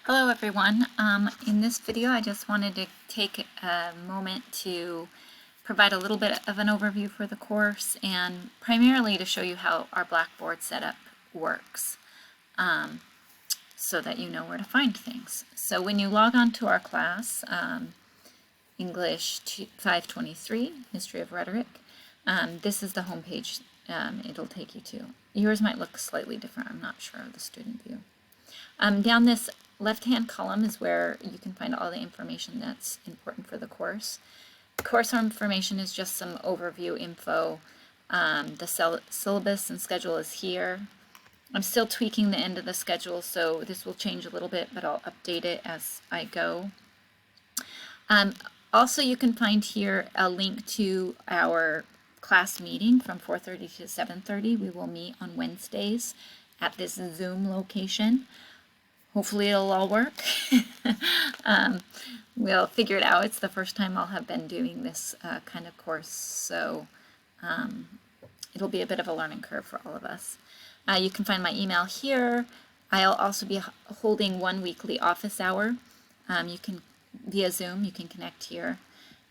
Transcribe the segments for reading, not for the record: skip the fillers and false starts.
Hello everyone. In this video I just wanted to take a moment to provide a little bit of an overview for the course and primarily to show you how our Blackboard setup works so that you know where to find things. So when you log on to our class, English 523, History of Rhetoric, this is the home page it'll take you to. Yours might look slightly different, I'm not sure of the student view. Down this left-hand column is where you can find all the information that's important for the course. Course information is just some overview info. The syllabus and schedule is here. I'm still tweaking the end of the schedule, so this will change a little bit, but I'll update it as I go. Also, you can find here a link to our class meeting from 4:30 to 7:30. We will meet on Wednesdays at this Zoom location. Hopefully it'll all work. We'll figure it out. It's the first time I'll have been doing this kind of course, so it'll be a bit of a learning curve for all of us. You can find my email here. I'll also be holding one weekly office hour. You can, via Zoom, you can connect here.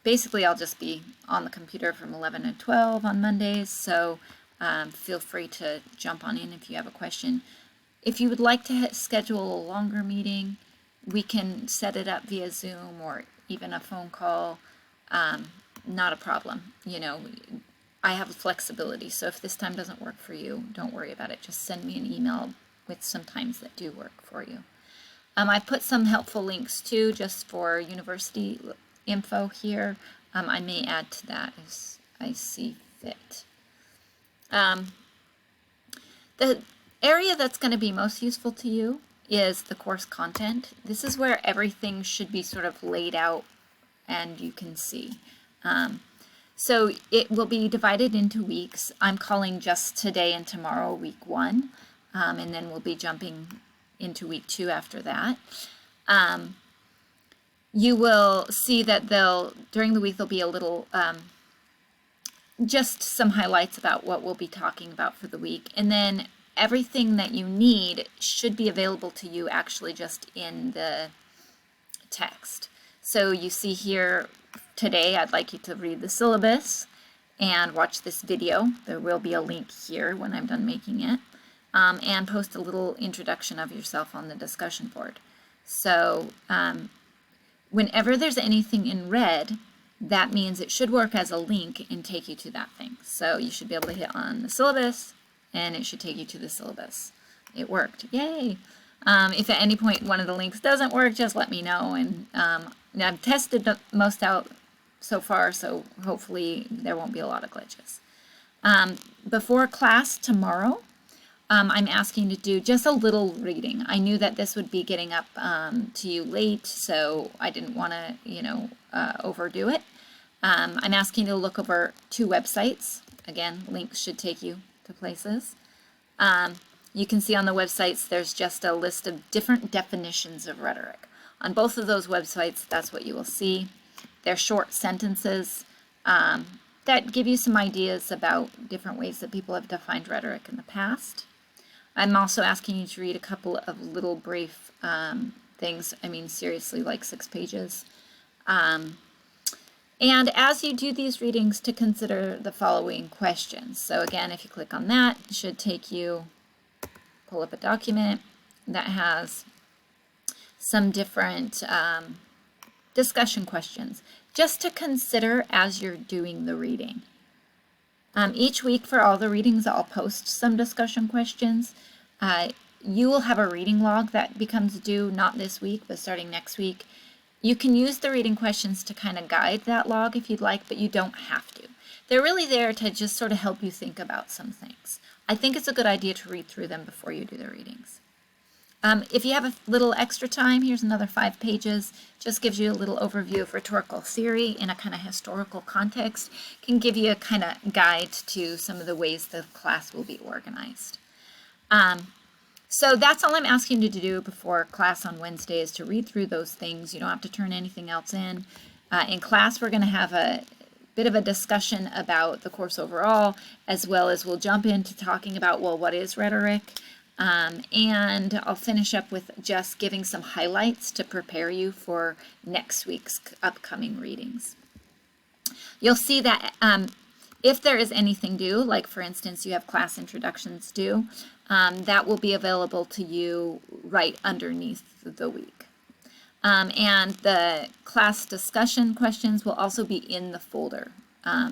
Basically, I'll just be on the computer from 11 to 12 on Mondays, so feel free to jump on in if you have a question. If you would like to schedule a longer meeting, we can set it up via Zoom or even a phone call. Not a problem. You know, I have flexibility, so if this time doesn't work for you, don't worry about it. Just send me an email with some times that do work for you. I put some helpful links too, just for university info here. I may add to that as I see fit. The area that's going to be most useful to you is the course content. This is where everything should be sort of laid out and you can see. So it will be divided into weeks. I'm calling just today and tomorrow week 1, and then we'll be jumping into week 2 after that. You will see that during the week there'll be a little just some highlights about what we'll be talking about for the week, and then everything that you need should be available to you actually just in the text. So you see here today, I'd like you to read the syllabus and watch this video. There will be a link here when I'm done making it, and post a little introduction of yourself on the discussion board. So whenever there's anything in red, that means it should work as a link and take you to that thing. So you should be able to hit on the syllabus and it should take you to the syllabus. It worked. Yay! If at any point one of the links doesn't work, just let me know. And I've tested most out so far, so hopefully there won't be a lot of glitches. Before class tomorrow, I'm asking to do just a little reading. I knew that this would be getting up to you late, so I didn't want to, overdo it. I'm asking you to look over 2 websites. Again, links should take you to places. You can see on the websites there's just a list of different definitions of rhetoric. On both of those websites, that's what you will see. They're short sentences that give you some ideas about different ways that people have defined rhetoric in the past. I'm also asking you to read a couple of little brief things. I mean, seriously, like 6 pages. And as you do these readings, to consider the following questions. So again, if you click on that, it should take you, pull up a document that has some different discussion questions, just to consider as you're doing the reading. Each week for all the readings, I'll post some discussion questions. You will have a reading log that becomes due, not this week, but starting next week. You can use the reading questions to kind of guide that log if you'd like, but you don't have to. They're really there to just sort of help you think about some things. I think it's a good idea to read through them before you do the readings. If you have a little extra time, here's another 5 pages. Just gives you a little overview of rhetorical theory in a kind of historical context. Can give you a kind of guide to some of the ways the class will be organized. So that's all I'm asking you to do before class on Wednesday, is to read through those things. You don't have to turn anything else in. In class, we're going to have a bit of a discussion about the course overall, as well as we'll jump into talking about, well, what is rhetoric? And I'll finish up with just giving some highlights to prepare you for next week's upcoming readings. You'll see that if there is anything due, like for instance you have class introductions due, that will be available to you right underneath the week. And the class discussion questions will also be in the folder.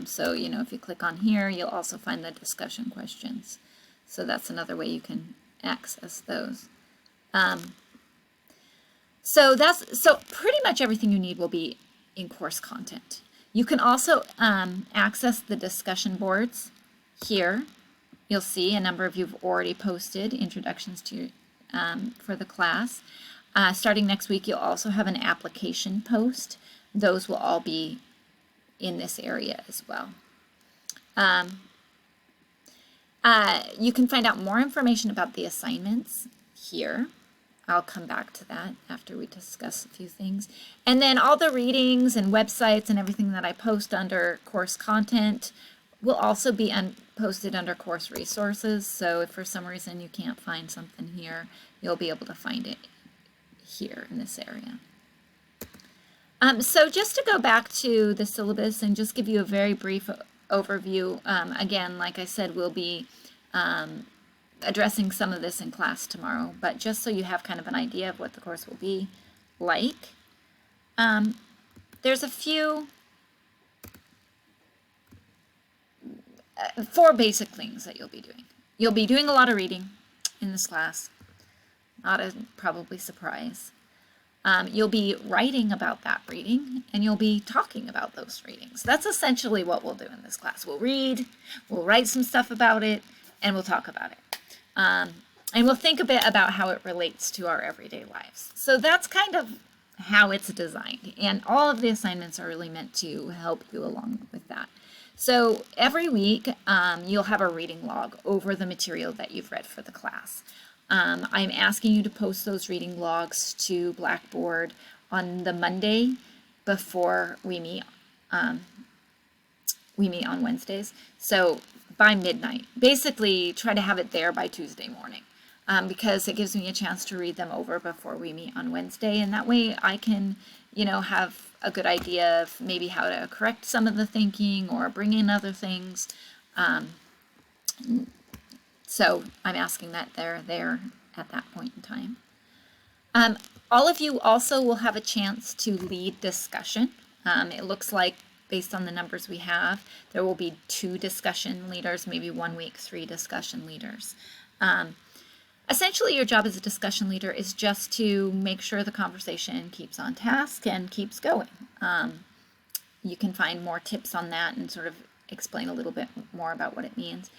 So, you know, if you click on here, you'll also find the discussion questions. So that's another way you can access those. So pretty much everything you need will be in course content. You can also access the discussion boards here. You'll see a number of you have already posted introductions to for the class. Starting next week, you'll also have an application post. Those will all be in this area as well. You can find out more information about the assignments here. I'll come back to that after we discuss a few things. And then all the readings and websites and everything that I post under course content will also be posted under course resources. So if for some reason you can't find something here, you'll be able to find it here in this area. So just to go back to the syllabus and just give you a very brief overview, again, like I said, we'll be addressing some of this in class tomorrow, but just so you have kind of an idea of what the course will be like, there's a few, 4 basic things that you'll be doing. You'll be doing a lot of reading in this class, not a probably surprise. You'll be writing about that reading, and you'll be talking about those readings. That's essentially what we'll do in this class. We'll read, we'll write some stuff about it, and we'll talk about it. And we'll think a bit about how it relates to our everyday lives. So that's kind of how it's designed. And all of the assignments are really meant to help you along with that. So every week, you'll have a reading log over the material that you've read for the class. I'm asking you to post those reading logs to Blackboard on the Monday before we meet. We meet on Wednesdays. So by midnight, basically try to have it there by Tuesday morning, because it gives me a chance to read them over before we meet on Wednesday. And that way I can, you know, have a good idea of maybe how to correct some of the thinking or bring in other things. So I'm asking that they're there at that point in time. All of you also will have a chance to lead discussion. It looks like, based on the numbers we have, there will be 2 discussion leaders, maybe 1 week 3 discussion leaders. Essentially, your job as a discussion leader is just to make sure the conversation keeps on task and keeps going. You can find more tips on that and sort of explain a little bit more about what it means.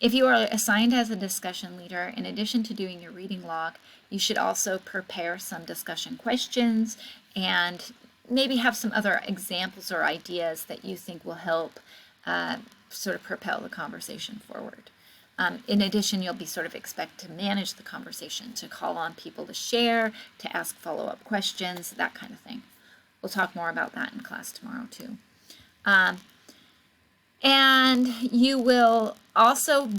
If you are assigned as a discussion leader, in addition to doing your reading log, you should also prepare some discussion questions and maybe have some other examples or ideas that you think will help sort of propel the conversation forward. In addition, you'll be sort of expected to manage the conversation, to call on people to share, to ask follow-up questions, that kind of thing. We'll talk more about that in class tomorrow too. And you will also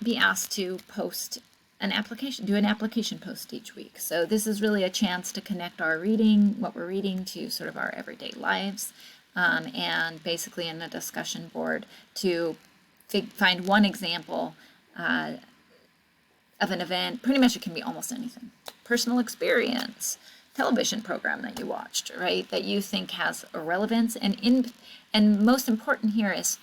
be asked to post an application, do an application post each week. So this is really a chance to connect our reading, what we're reading, to sort of our everyday lives, and basically in a discussion board to find one example of an event. Pretty much it can be almost anything. Personal experience, television program that you watched, right, that you think has a relevance. And most important here is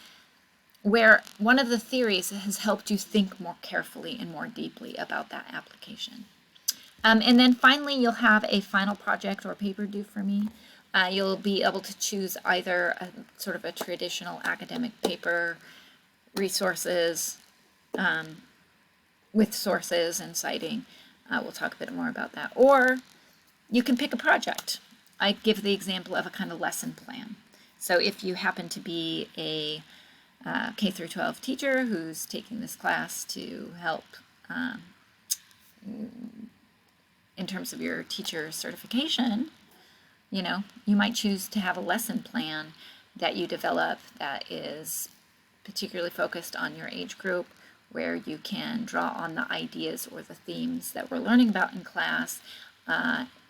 where one of the theories has helped you think more carefully and more deeply about that application. And then finally, you'll have a final project or paper due for me. You'll be able to choose either a sort of a traditional academic paper, resources, with sources and citing. We'll talk a bit more about that. Or you can pick a project. I give the example of a kind of lesson plan. So if you happen to be a K through 12 teacher who's taking this class to help in terms of your teacher certification, you know, you might choose to have a lesson plan that you develop that is particularly focused on your age group, where you can draw on the ideas or the themes that we're learning about in class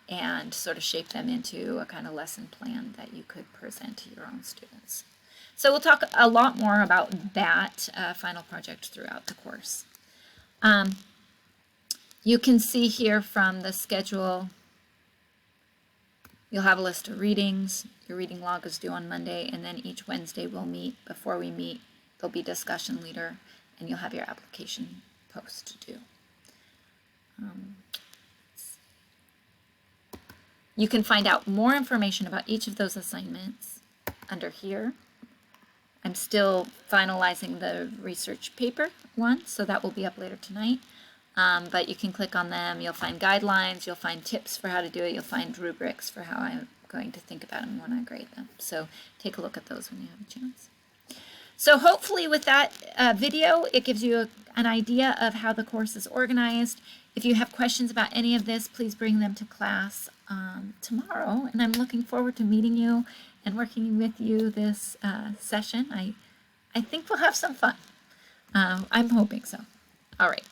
and sort of shape them into a kind of lesson plan that you could present to your own students. So we'll talk a lot more about that final project throughout the course. You can see here from the schedule, you'll have a list of readings. Your reading log is due on Monday, and then each Wednesday we'll meet. Before we meet, there'll be discussion leader, and you'll have your application post due. You can find out more information about each of those assignments under here. I'm still finalizing the research paper one, so that will be up later tonight. But you can click on them. You'll find guidelines. You'll find tips for how to do it. You'll find rubrics for how I'm going to think about them when I grade them. So take a look at those when you have a chance. So hopefully with that video, it gives you an idea of how the course is organized. If you have questions about any of this, please bring them to class tomorrow. And I'm looking forward to meeting you and working with you this session. I think we'll have some fun. I'm hoping so. All right.